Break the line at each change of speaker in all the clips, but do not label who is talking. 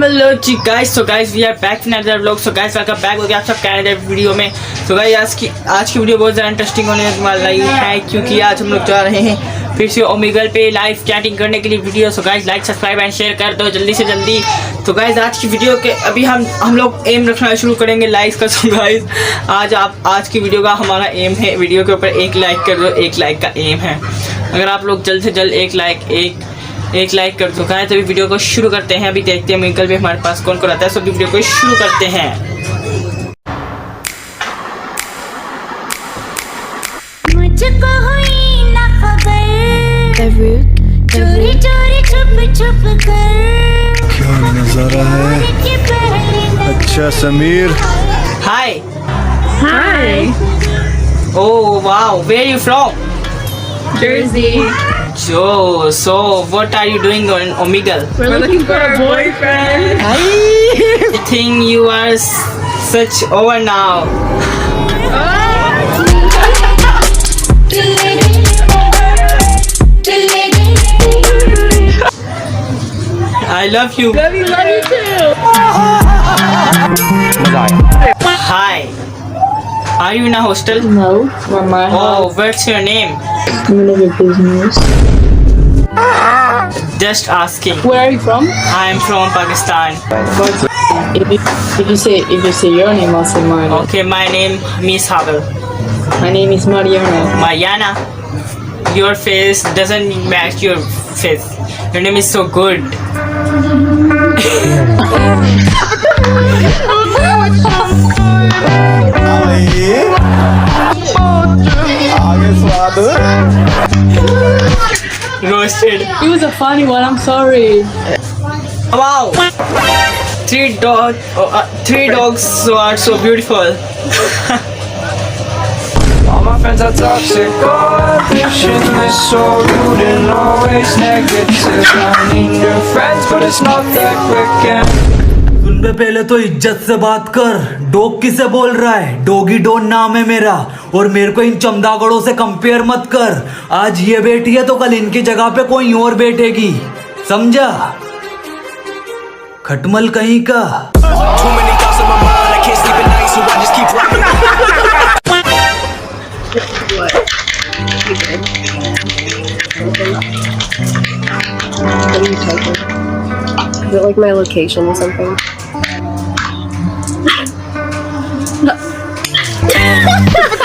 Hello ji guys, so guys we are back in another vlog. So guys welcome back हो गया आप सब Canada video में। So guys आज की वीडियो बहुत ज़्यादा इंटरेस्टिंग होने वाली है, क्योंकि आज हम लोग जा रहे हैं फिर से ओमेगल पे लाइव चैटिंग करने के लिए video. So guys like subscribe and share कर दो जल्दी से जल्दी। तो गाइस आज की वीडियो के अभी हम लोग एम रखना शुरू करेंगे लाइक का। सो गाइस आज की वीडियो का हमारा एम है, वीडियो के ऊपर 1 लाइक कर दो, 1 लाइक का एम है। अगर आप लोग जल्द से जल्द एक लाइक कर चुका है तो अभी वीडियो को शुरू करते हैं। अभी देखते हैं ओमेगल पे हमारे पास कौन कौन आता है। सो वीडियो को शुरू करते हैं।
मुझको हुई ना खबर, चोरी चोरी छुप छुप कर,
क्या नजारा है। अच्छा Sameer,
hi oh wow, where you from?
Jersey.
So what are you doing on Omegal?
We're looking for a boyfriend.
I think you are such over now. I love you.
Love you too.
Hi. Are you in a hostel?
No, we're my
Oh, what's your name?
none of your business.
Just asking.
Where are you from?
I am from Pakistan.
If you say your name, I'll say mine.
Okay, my name Miss Habil.
My name is Mariana.
Mariana, your face doesn't match your face. Your name is so good. Roasted.
It was a funny one. I'm sorry.
Wow. 3 dogs are so beautiful.
All my friends are toxic, ambitionless, so rude and always negative. I need new friends, but it's not that quick and
सुन बे, पहले तो इज्जत से बात कर। Dog किसे बोल रहा है? डॉगी डॉन नाम है मेरा, और मेरे को इन चमदागड़ों से कंपेयर मत कर। आज ये बैठी है तो कल इनकी जगह पे कोई और बैठेगी, समझा? खटमल कहीं का।
Is it like my location or something?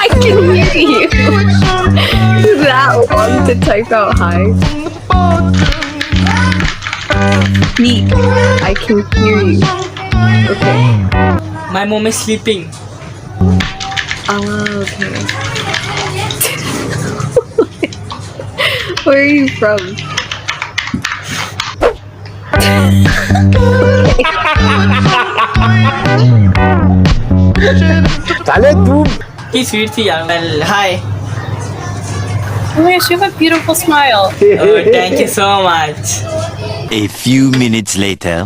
I can hear you. That long to type out hi. Neat. I can hear you. Okay.
My mom is sleeping.
Oh, okay. Where are you from?
He's sweet थी यार। Well, hi.
Oh my gosh, you have a beautiful smile.
Oh, thank you so much.
A few minutes later.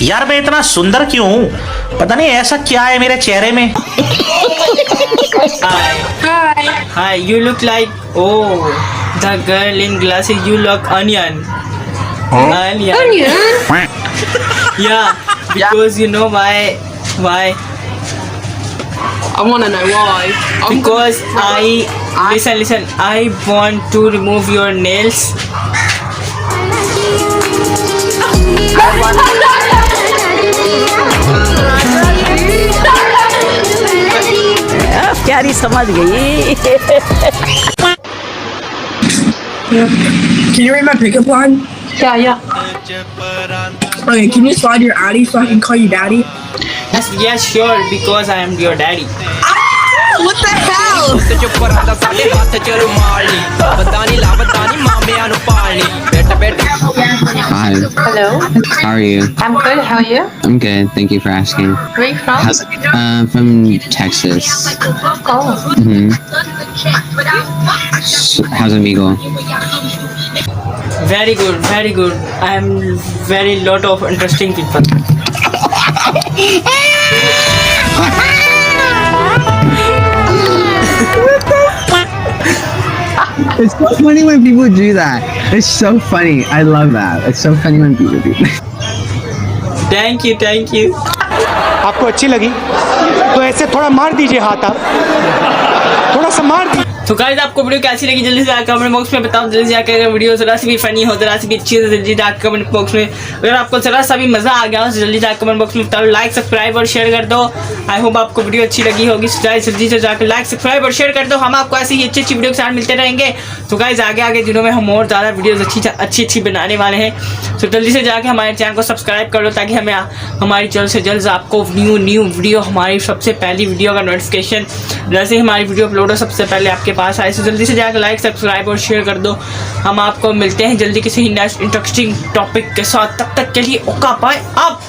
यार मैं इतना सुंदर क्यों हूँ? पता नहीं ऐसा क्या है मेरे चेहरे में।
Hi, you look like the girl in glasses. You look onion. Onion? Yeah, because you know why?
I want to know why.
Because listen. I want to remove your nails.
प्यारी समझ गई।
Can you read my pickup line?
Yeah.
Okay, can you slide your Addy so I can call you Daddy?
Yes, sure, because I am your daddy.
What the hell?
Hi.
Hello.
How are you?
I'm good. How are you?
I'm good. Thank you for asking.
Where are you from?
From Texas.
Oh.
How's Omegal?
Very good. I am very lot of interesting people.
It's so funny when people do that. It's so funny. I love that. It's so funny when people do that.
Thank you.
आपको अच्छी लगी तो ऐसे थोड़ा मार दीजिए हाथ, आप थोड़ा सा मार दीजिए।
तो गाइस आपको वीडियो कैसी लगी जल्दी से आकर कमेंट बॉक्स में बताओ। जल्दी से आकर वीडियो जरा सी भी फनी हो, जरा सी भी अच्छी हो, जल्दी जाकर कमेंट बॉक्स में अगर आपको जरा सा भी मजा आ गया हो तो जल्दी जाकर कमेंट बॉक्स में बताओ। लाइक सब्सक्राइब और शेयर कर दो। आई होप आपको वीडियो अच्छी लगी होगी। जल्दी से जाकर लाइक सब्सक्राइब और शेयर कर दो। हम आपको ऐसी ही अच्छी वीडियो के साथ मिलते रहेंगे। तो गाइस आगे दिनों में हम और ज़्यादा वीडियोज़ अच्छी बनाने वाले हैं। तो जल्दी से जाकर हमारे चैनल को सब्सक्राइब कर लो ताकि हमें हमारी जल्द से जल्द आपको न्यू वीडियो, हमारी सबसे पहली वीडियो का नोटिफिकेशन जैसे ही हमारी वीडियो अपलोड हो सबसे पहले आपके पास आए। तो जल्दी से जाकर लाइक सब्सक्राइब और शेयर कर दो। हम आपको मिलते हैं जल्दी किसी नेक्स्ट इंटरेस्टिंग टॉपिक के साथ। तब तक के लिए ओका बाय आप।